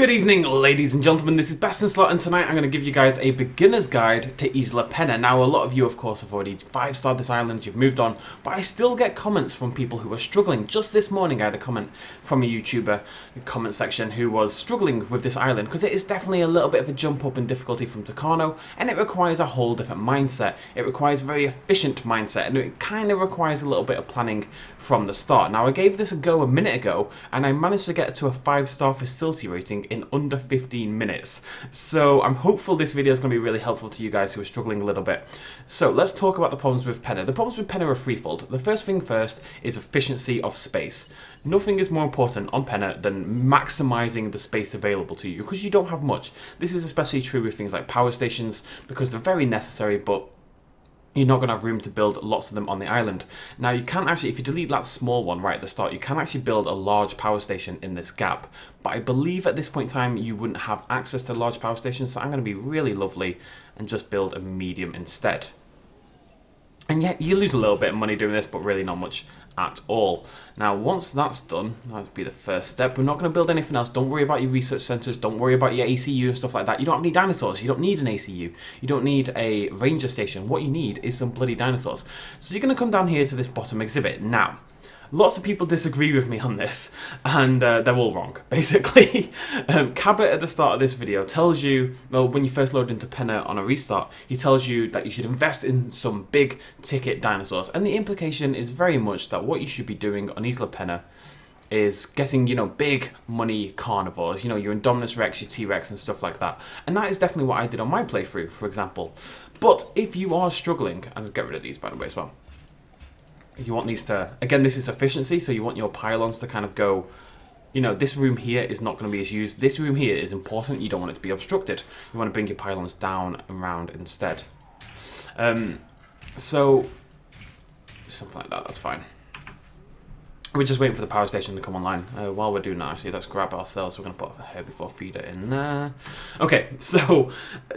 Good evening, ladies and gentlemen, this is BestInSlot, and tonight I'm going to give you guys a beginner's guide to Isla Pena. Now, a lot of you, of course, have already 5-starred this island, you've moved on, but I still get comments from people who are struggling. Just this morning I had a comment from a YouTuber comment section who was struggling with this island, because it is definitely a little bit of a jump up in difficulty from Tucano, and it requires a whole different mindset. It requires a very efficient mindset, and it kind of requires a little bit of planning from the start. Now, I gave this a go a minute ago, and I managed to get to a 5-star facility rating in under 15 minutes. So I'm hopeful this video is going to be really helpful to you guys who are struggling a little bit. So let's talk about the problems with Pena. The problems with Pena are threefold. The first thing first is efficiency of space. Nothing is more important on Pena than maximizing the space available to you, because you don't have much. This is especially true with things like power stations, because they're very necessary, but you're not going to have room to build lots of them on the island. Now, you can actually, if you delete that small one right at the start, you can actually build a large power station in this gap. But I believe at this point in time, you wouldn't have access to large power stations, so I'm going to be really lovely and just build a medium instead. And yet, you lose a little bit of money doing this, but really not much at all. Now, once that's done, that'll be the first step. We're not going to build anything else. Don't worry about your research centers. Don't worry about your ACU and stuff like that. You don't have any dinosaurs. You don't need an ACU. You don't need a ranger station. What you need is some bloody dinosaurs. So you're going to come down here to this bottom exhibit. Now, lots of people disagree with me on this, and they're all wrong, basically. Cabot at the start of this video tells you, well, when you first load into Pena on a restart, he tells you that you should invest in some big ticket dinosaurs. And the implication is very much that what you should be doing on Isla Pena is getting, you know, big money carnivores, you know, your Indominus Rex, your T-Rex and stuff like that. And that is definitely what I did on my playthrough, for example. But if you are struggling, and I'll get rid of these by the way as well. You want these to, again, this is efficiency, so you want your pylons to kind of go, you know, this room here is not going to be as used. This room here is important. You don't want it to be obstructed. You want to bring your pylons down and round instead. So, something like that, that's fine. We're just waiting for the power station to come online. While we're doing that, actually, let's grab ourselves. We're going to put a herbivore feeder in there. Okay, so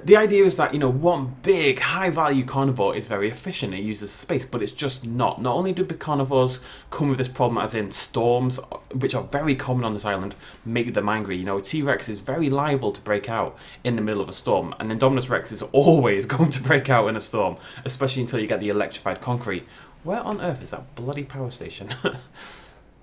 the idea is that, you know, one big high-value carnivore is very efficient. It uses space, but it's just not. Not only do big carnivores come with this problem, as in storms, which are very common on this island, make them angry. You know, a T-Rex is very liable to break out in the middle of a storm. And Indominus Rex is always going to break out in a storm, especially until you get the electrified concrete. Where on earth is that bloody power station?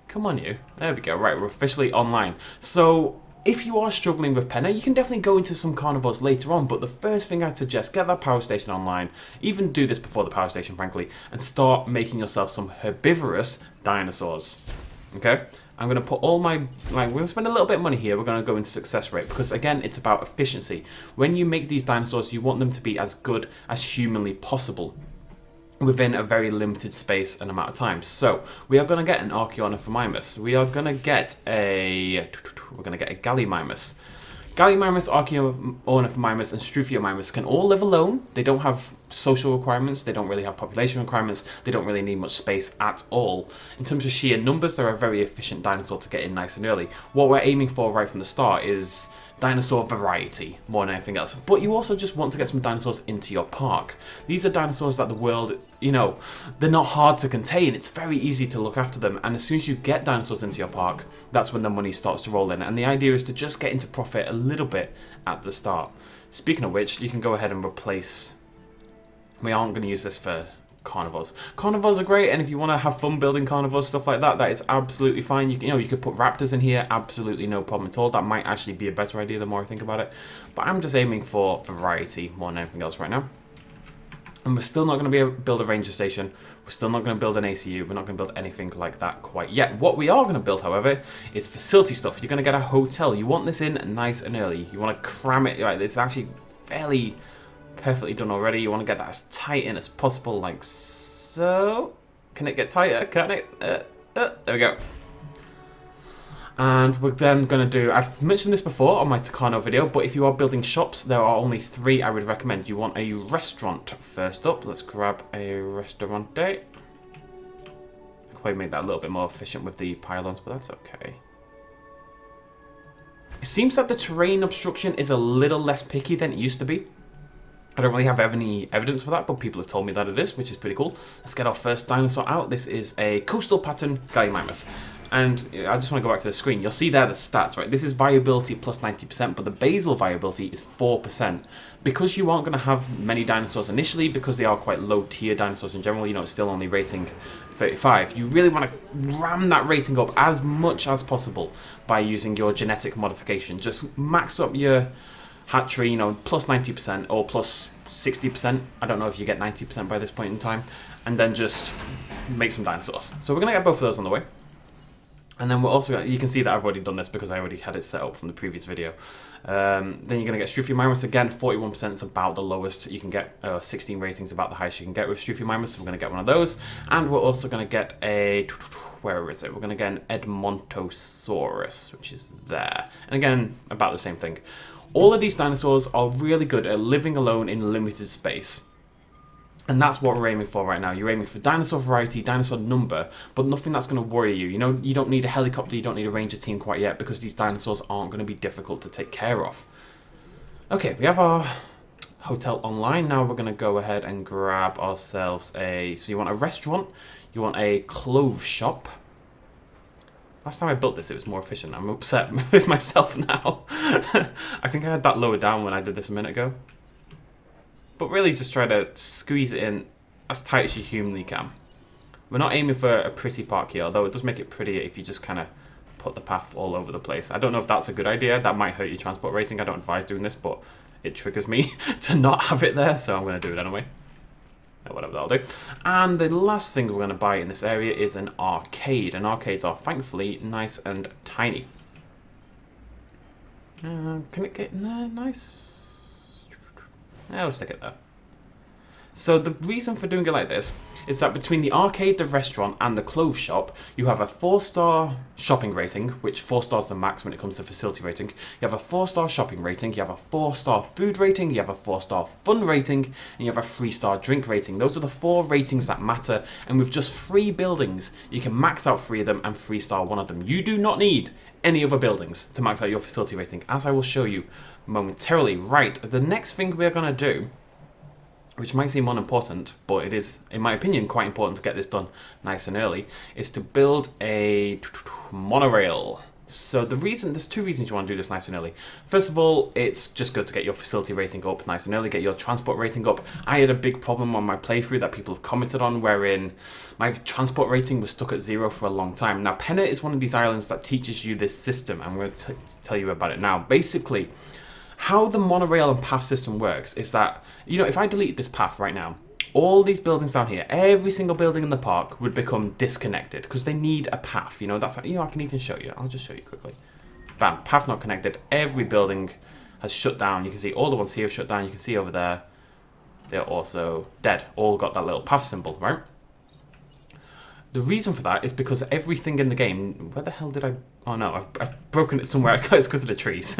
Come on, you. There we go. Right, we're officially online. So, if you are struggling with Pena, you can definitely go into some carnivores later on, but the first thing I'd suggest, get that power station online, even do this before the power station, frankly, and start making yourself some herbivorous dinosaurs. Okay? I'm going to put all my, we're going to spend a little bit of money here. We're going to go into success rate, because again, it's about efficiency. When you make these dinosaurs, you want them to be as good as humanly possible within a very limited space and amount of time. So we are going to get an Archaeornithomimus. We are going to get a Gallimimus. Gallimimus, Archaeornithomimus, and Struthiomimus can all live alone. They don't have social requirements. They don't really have population requirements. They don't really need much space at all. In terms of sheer numbers, they're a very efficient dinosaur to get in nice and early. What we're aiming for right from the start is dinosaur variety more than anything else. But you also just want to get some dinosaurs into your park. These are dinosaurs that the world, you know, they're not hard to contain. It's very easy to look after them. And as soon as you get dinosaurs into your park, that's when the money starts to roll in. And the idea is to just get into profit a little bit at the start. Speaking of which, you can go ahead and replace... We aren't going to use this for carnivores. Carnivores are great, and if you want to have fun building carnivores, stuff like that, that is absolutely fine. You know, you could put raptors in here, absolutely no problem at all. That might actually be a better idea the more I think about it. But I'm just aiming for variety more than anything else right now. And we're still not going to be able to build a ranger station. We're still not going to build an ACU. We're not going to build anything like that quite yet. What we are going to build, however, is facility stuff. You're going to get a hotel. You want this in nice and early. You want to cram it. Like, it's actually fairly perfectly done already. You want to get that as tight in as possible, like so. Can it get tighter? Can it? There we go. And we're then going to do, I've mentioned this before on my Tucano video, but if you are building shops, there are only 3 I would recommend. You want a restaurant first up. Let's grab a restaurante. I could probably make that a little bit more efficient with the pylons, but that's okay. It seems that the terrain obstruction is a little less picky than it used to be. I don't really have any evidence for that, but people have told me that it is, which is pretty cool. Let's get our first dinosaur out. This is a coastal pattern Gallimimus. And I just want to go back to the screen. You'll see there the stats, right? This is viability plus 90%, but the basal viability is 4%. Because you aren't going to have many dinosaurs initially, because they are quite low tier dinosaurs in general, you know, it's still only rating 35. You really want to ram that rating up as much as possible by using your genetic modification. Just max up your hatchery, you know, plus 90% or plus 60%. I don't know if you get 90% by this point in time. And then just make some dinosaurs. So we're going to get both of those on the way. And then we're also going to, you can see that I've already done this because I already had it set up from the previous video. Then you're going to get Struthiomimus again, 41% is about the lowest you can get, 16 ratings about the highest you can get with Struthiomimus, so we're going to get one of those. And we're also going to get a, where is it? We're going to get an Edmontosaurus, which is there. And again, about the same thing. All of these dinosaurs are really good at living alone in limited space. And that's what we're aiming for right now. You're aiming for dinosaur variety, dinosaur number, but nothing that's going to worry you. You know, you don't need a helicopter, you don't need a ranger team quite yet, because these dinosaurs aren't going to be difficult to take care of. Okay, we have our hotel online. Now we're going to go ahead and grab ourselves a... So you want a restaurant, you want a clothes shop. Last time I built this, it was more efficient. I'm upset with myself now. I think I had that lower down when I did this a minute ago. But really just try to squeeze it in as tight as you humanly can. We're not aiming for a pretty park here, although it does make it prettier if you just kind of put the path all over the place. I don't know if that's a good idea. That might hurt your transport rating. I don't advise doing this, but it triggers me to not have it there, so I'm going to do it anyway. Whatever that'll do. And the last thing we're going to buy in this area is an arcade. And arcades are thankfully nice and tiny. Can it get in there? Nice. Yeah, we'll stick it there. So the reason for doing it like this is that between the arcade, the restaurant, and the clothes shop, you have a 4-star shopping rating, which 4 stars is the max when it comes to facility rating. You have a 4-star shopping rating, you have a 4-star food rating, you have a 4-star fun rating, and you have a 3-star drink rating. Those are the 4 ratings that matter, and with just 3 buildings, you can max out 3 of them and 3-star one of them. You do not need any other buildings to max out your facility rating, as I will show you momentarily. Right, the next thing we're going to do, which might seem unimportant, but it is, in my opinion, quite important to get this done nice and early, is to build a monorail. So there's 2 reasons you want to do this nice and early. First of all, it's just good to get your facility rating up nice and early, get your transport rating up. I had a big problem on my playthrough that people have commented on, wherein my transport rating was stuck at 0 for a long time. Now, Pena is one of these islands that teaches you this system. I'm going to tell you about it now. Basically, how the monorail and path system works is that, you know, if I delete this path right now, all these buildings down here, every single building in the park would become disconnected because they need a path. You know, that's, you know, I can even show you. I'll just show you quickly. Bam, path not connected. Every building has shut down. You can see all the ones here have shut down. You can see over there, they're also dead. All got that little path symbol, right? The reason for that is because everything in the game... Where the hell did I... Oh no, I've broken it somewhere. It's because of the trees.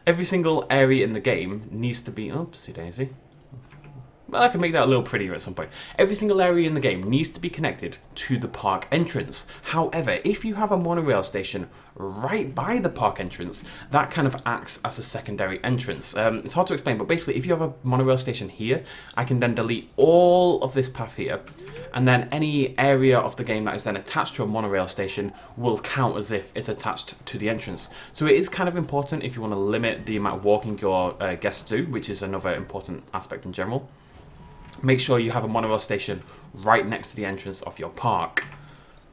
Every single area in the game needs to be... Oopsie daisy. Well, I can make that a little prettier at some point. Every single area in the game needs to be connected to the park entrance. However, if you have a monorail station right by the park entrance, that kind of acts as a secondary entrance. It's hard to explain, but basically if you have a monorail station here, I can then delete all of this path here, and then any area of the game that is then attached to a monorail station will count as if it's attached to the entrance. So it is kind of important if you want to limit the amount of walking your guests do, which is another important aspect in general. Make sure you have a monorail station right next to the entrance of your park.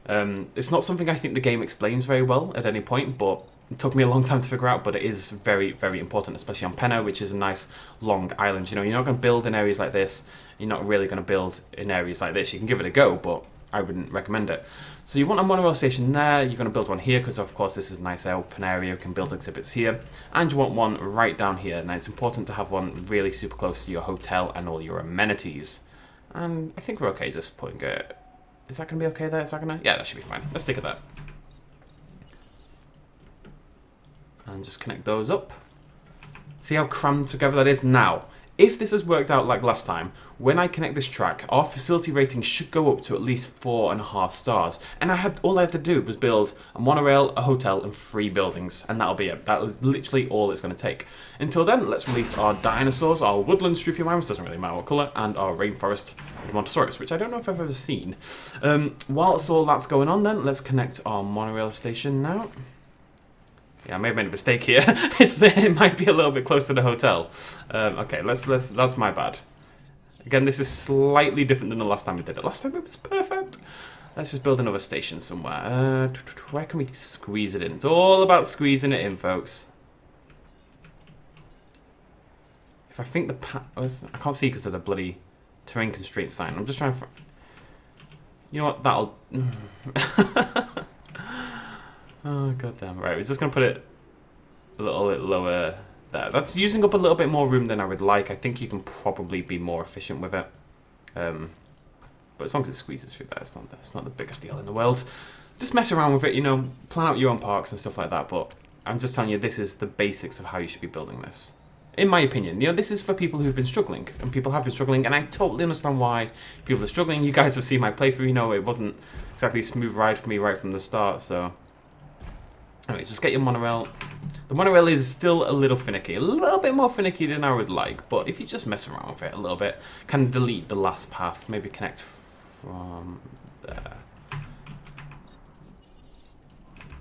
It's not something I think the game explains very well at any point, but it took me a long time to figure out, but it is very, very important, especially on Pena, which is a nice long island. You know, you're not going to build in areas like this. You're not really going to build in areas like this. You can give it a go, but I wouldn't recommend it. So you want a monorail station there. You're going to build one here because, of course, this is a nice open area. You can build exhibits here. And you want one right down here. Now, it's important to have one really super close to your hotel and all your amenities. And I think we're okay just putting it... Is that going to be okay there? Is that going to... Yeah, that should be fine. Let's stick at that. And just connect those up. See how crammed together that is? Now, If this has worked out like last time, when I connect this track, our facility rating should go up to at least 4.5 stars. And all I had to do was build a monorail, a hotel, and 3 buildings, and that'll be it. That is literally all it's going to take. Until then, let's release our dinosaurs, our woodland Struthiomyrus, doesn't really matter what colour, and our rainforest monstrous, which I don't know if I've ever seen. Whilst all that's going on, then let's connect our monorail station now. Yeah, I may have made a mistake here. It might be a little bit close to the hotel. Okay, that's my bad. Again, this is slightly different than the last time we did it. Last time it was perfect. Let's just build another station somewhere. Where can we squeeze it in? It's all about squeezing it in, folks. If I think I can't see because of the bloody terrain constraint sign. I'm just trying to... You know what? That'll... Oh, goddamn. Right, we're just going to put it a little bit lower there. That's using up a little bit more room than I would like. I think you can probably be more efficient with it. But as long as it squeezes through there, it's not the biggest deal in the world. Just mess around with it, you know, plan out your own parks and stuff like that. But I'm just telling you, this is the basics of how you should be building this. In my opinion, you know, this is for people who've been struggling, and people have been struggling, and I totally understand why people are struggling. You guys have seen my playthrough, you know, it wasn't exactly a smooth ride for me right from the start, so... Anyway, just get your monorail. The monorail is still a little finicky. A little bit more finicky than I would like. But if you just mess around with it a little bit, can delete the last path. Maybe connect from there.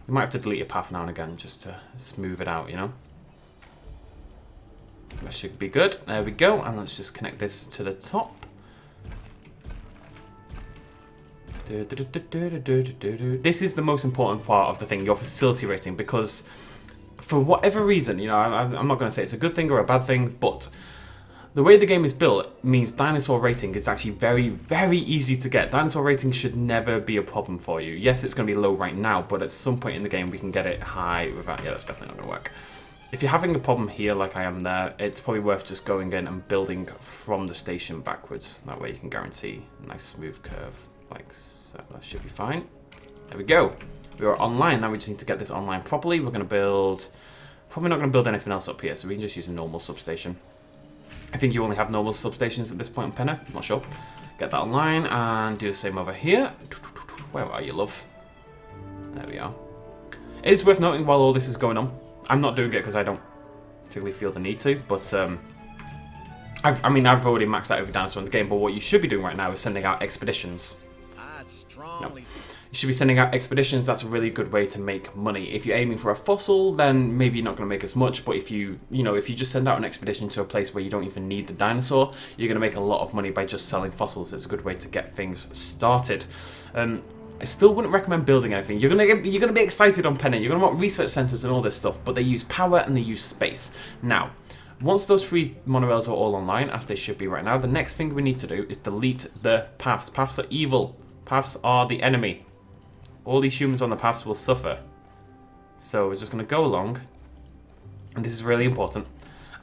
You might have to delete a path now and again just to smooth it out, you know? That should be good. There we go. And let's just connect this to the top. This is the most important part of the thing, your facility rating, because for whatever reason, you know, I'm not going to say it's a good thing or a bad thing, but the way the game is built means dinosaur rating is actually very, very easy to get. Dinosaur rating should never be a problem for you. Yes, it's going to be low right now, but at some point in the game we can get it high without... Yeah, that's definitely not going to work. If you're having a problem here like I am there, it's probably worth just going in and building from the station backwards. That way you can guarantee a nice smooth curve. Like so, that should be fine. There we go. We are online. Now we just need to get this online properly. We're going to build... Probably not going to build anything else up here, so we can just use a normal substation. I think you only have normal substations at this point in Pena. I'm not sure. Get that online and do the same over here. Where are you, love? There we are. It is worth noting while all this is going on. I'm not doing it because I don't particularly feel the need to, but... I mean, I've already maxed out every dinosaur in the game, but what you should be doing right now is sending out expeditions. No. You should be sending out expeditions. That's a really good way to make money. If you're aiming for a fossil, then maybe you're not going to make as much, but if you just send out an expedition to a place where you don't even need the dinosaur, you're going to make a lot of money by just selling fossils. It's a good way to get things started. I still wouldn't recommend building anything. You're gonna be excited on Pena. You're gonna want research centers and all this stuff, but they use power and they use space. Now, once those 3 monorails are all online, as they should be right now, the next thing we need to do is delete the paths. Paths are evil. Paths are the enemy. All these humans on the paths will suffer. So we're just going to go along. And this is really important.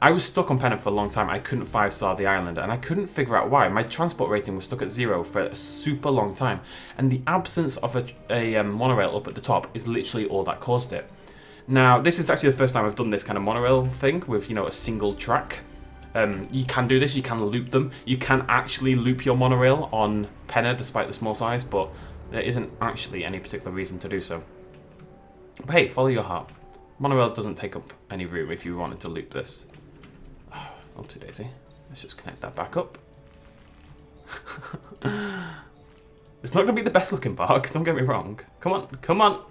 I was stuck on Pena for a long time. I couldn't 5-star the island, and I couldn't figure out why. My transport rating was stuck at 0 for a super long time. And the absence of a monorail up at the top is literally all that caused it. Now, this is actually the first time I've done this kind of monorail thing with, you know, a single track. You can do this, you can loop them. You can actually loop your monorail on Pena despite the small size, but there isn't actually any particular reason to do so. But hey, follow your heart. Monorail doesn't take up any room if you wanted to loop this. Oh, oopsie daisy. Let's just connect that back up. It's not going to be the best looking park, don't get me wrong. Come on, come on.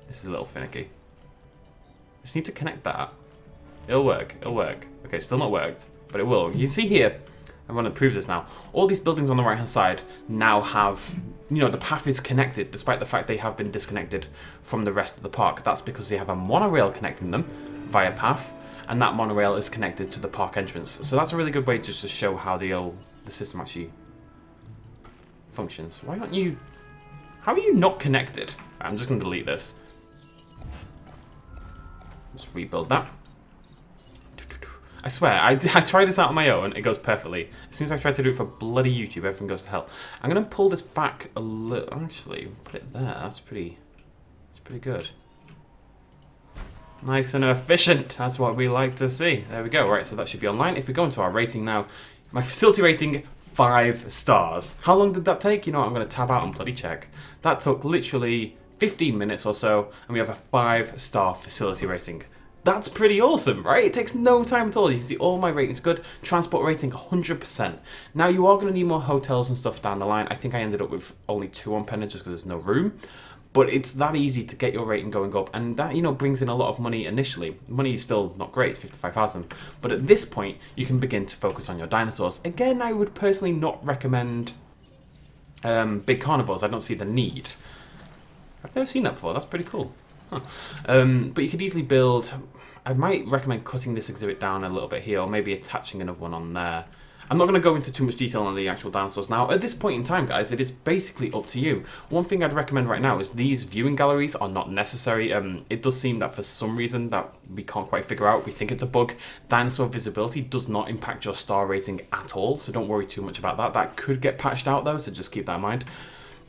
This is a little finicky. Just need to connect that. It'll work, it'll work. Okay, still not worked, but it will. You can see here, I want to prove this now. All these buildings on the right hand side now have, you know, the path is connected despite the fact they have been disconnected from the rest of the park. That's because they have a monorail connecting them via path, and that monorail is connected to the park entrance. So that's a really good way just to show how the system actually functions. Why aren't you... How are you not connected? I'm just going to delete this. Just rebuild that. I swear, I tried this out on my own, it goes perfectly. As soon as I try to do it for bloody YouTube, everything goes to hell. I'm going to pull this back a little, actually, put it there, that's pretty good. Nice and efficient. That's what we like to see. There we go. Right, so that should be online. If we go into our rating now, my facility rating, 5 stars. How long did that take? You know what, I'm going to tab out and bloody check. That took literally 15 minutes or so, and we have a 5-star facility rating. That's pretty awesome, right? It takes no time at all. You can see all my ratings good. Transport rating, 100%. Now, you are going to need more hotels and stuff down the line. I think I ended up with only 2 on Pena just because there's no room. But it's that easy to get your rating going up, and that, you know, brings in a lot of money initially. Money is still not great, it's 55,000. But at this point, you can begin to focus on your dinosaurs. Again, I would personally not recommend big carnivores. I don't see the need. I've never seen that before, that's pretty cool. Huh. But you could easily build... I might recommend cutting this exhibit down a little bit here, or maybe attaching another one on there. I'm not going to go into too much detail on the actual dinosaurs now. At this point in time, guys, it is basically up to you. One thing I'd recommend right now is these viewing galleries are not necessary. It does seem that for some reason that we can't quite figure out, we think it's a bug, dinosaur visibility does not impact your star rating at all, so don't worry too much about that. That could get patched out though, so just keep that in mind.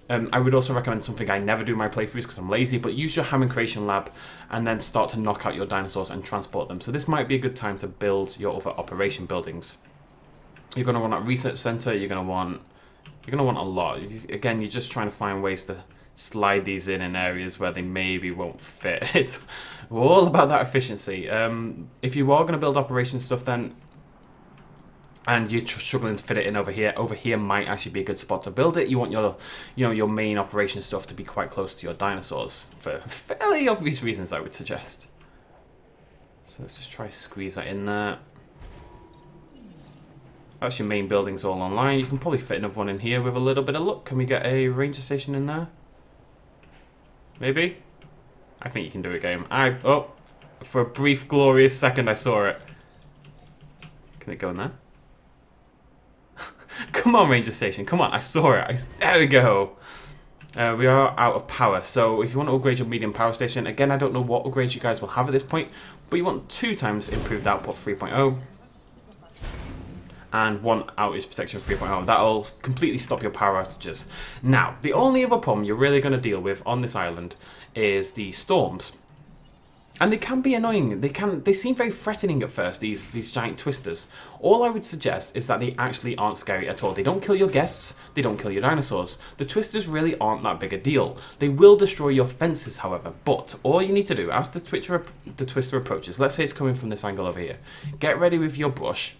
I would also recommend something I never do in my playthroughs because I'm lazy, but use your Hammond Creation Lab and then start to knock out your dinosaurs and transport them. So this might be a good time to build your other operation buildings. You're going to want a research center. You're going to want a lot. Again, you're just trying to find ways to slide these in areas where they maybe won't fit. It's all about that efficiency. If you are going to build operation stuff, then and you're struggling to fit it in over here might actually be a good spot to build it. You want your, your main operation stuff to be quite close to your dinosaurs for fairly obvious reasons, I would suggest. So let's just try to squeeze that in there. That's your main buildings all online. You can probably fit another one in here with a little bit of luck. Can we get a ranger station in there? Maybe? I think you can do it, game. Oh, for a brief, glorious second I saw it. Can it go in there? Come on, ranger station. Come on, I saw it. There we go. We are out of power. So if you want to upgrade your medium power station, again, I don't know what upgrades you guys will have at this point, but you want 2 times improved output 3.0. And 1 outage protection 3.0. That'll completely stop your power outages. Now, the only other problem you're really going to deal with on this island is the storms. And they can be annoying. They seem very threatening at first, these giant twisters. All I would suggest is that they actually aren't scary at all. They don't kill your guests, they don't kill your dinosaurs. The twisters really aren't that big a deal. They will destroy your fences, however, but all you need to do, as the twister approaches, let's say it's coming from this angle over here, get ready with your brush,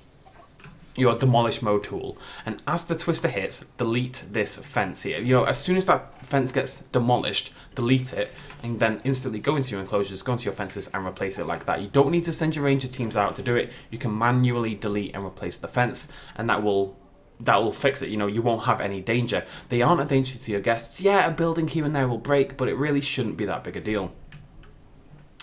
your demolish mode tool, and as the twister hits, delete this fence here. As soon as that fence gets demolished, delete it, and then instantly go into your enclosures, go into your fences, and replace it like that. You don't need to send your ranger teams out to do it. You can manually delete and replace the fence, and that will fix it. You won't have any danger. They aren't a danger to your guests. Yeah, a building here and there will break, but it really shouldn't be that big a deal.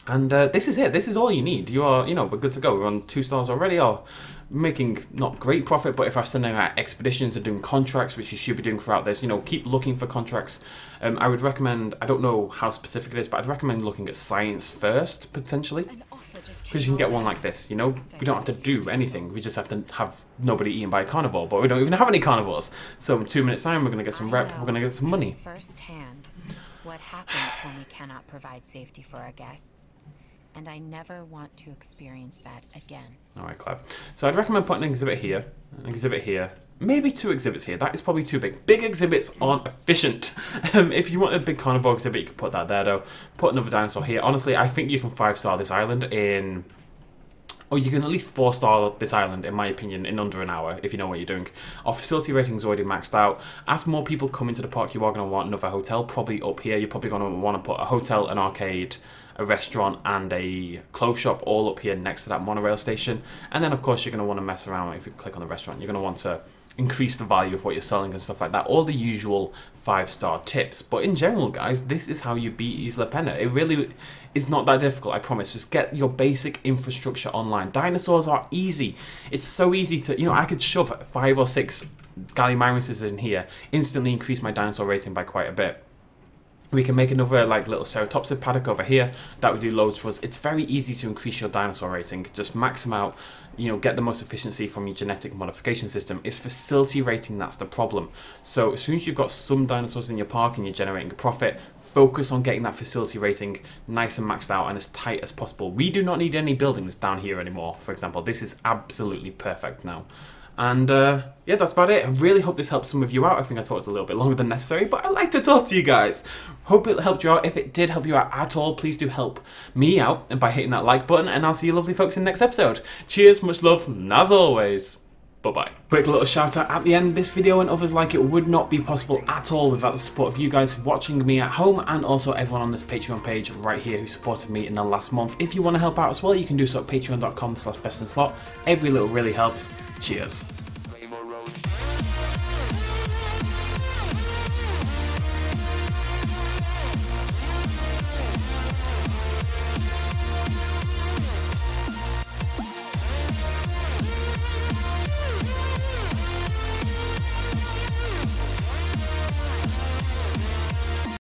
And this is it. This is all you need. You are, we're good to go. We're on 2 stars already. Or making not great profit, but if I'm sending out expeditions and doing contracts, which you should be doing throughout this, keep looking for contracts. I would recommend, I don't know how specific it is, but I'd recommend looking at science first, potentially. Because you can get one like this, we don't have to do anything. We just have to have nobody eaten by a carnivore, but we don't even have any carnivores. So in 2 minutes time, we're going to get some rep, we're going to get some money. Firsthand, what happens when we cannot provide safety for our guests. And I never want to experience that again. Alright, Clap. So I'd recommend putting an exhibit here, maybe 2 exhibits here. That is probably too big. Big exhibits aren't efficient. If you want a big carnivore exhibit, you can put that there though. Put another dinosaur here. Honestly, I think you can 5-star this island in... Or you can at least 4-star this island, in my opinion, in under an hour, if you know what you're doing. Our facility rating is already maxed out. As more people come into the park, you are going to want another hotel, probably up here. You're probably going to want to put a hotel, an arcade, a restaurant, and a clothes shop all up here next to that monorail station. And then, of course, you're going to want to mess around. If you click on the restaurant, you're going to want to increase the value of what you're selling and stuff like that. All the usual 5-star tips. But in general, guys, this is how you beat Isla Pena. It really is not that difficult, I promise. Just get your basic infrastructure online. Dinosaurs are easy. It's so easy to, I could shove 5 or 6 Gallimimuses in here, instantly increase my dinosaur rating by quite a bit. We can make another like little ceratopsid paddock over here that would do loads for us. It's very easy to increase your dinosaur rating. Just max them out, you know, get the most efficiency from your genetic modification system. It's facility rating that's the problem. So as soon as you've got some dinosaurs in your park and you're generating a profit, focus on getting that facility rating nice and maxed out and as tight as possible. We do not need any buildings down here anymore, for example. This is absolutely perfect now. And yeah, that's about it. I really hope this helps some of you out. I think I talked a little bit longer than necessary, but I like to talk to you guys. Hope it helped you out. If it did help you out at all, please do help me out and by hitting that like button, and I'll see you lovely folks in the next episode. Cheers, much love, and as always, bye-bye. Quick little shout out at the end. This video and others like it would not be possible at all without the support of you guys watching me at home, and also everyone on this Patreon page right here who supported me in the last month. If you want to help out as well, you can do so at patreon.com/bestinslot. Every little really helps. Cheers.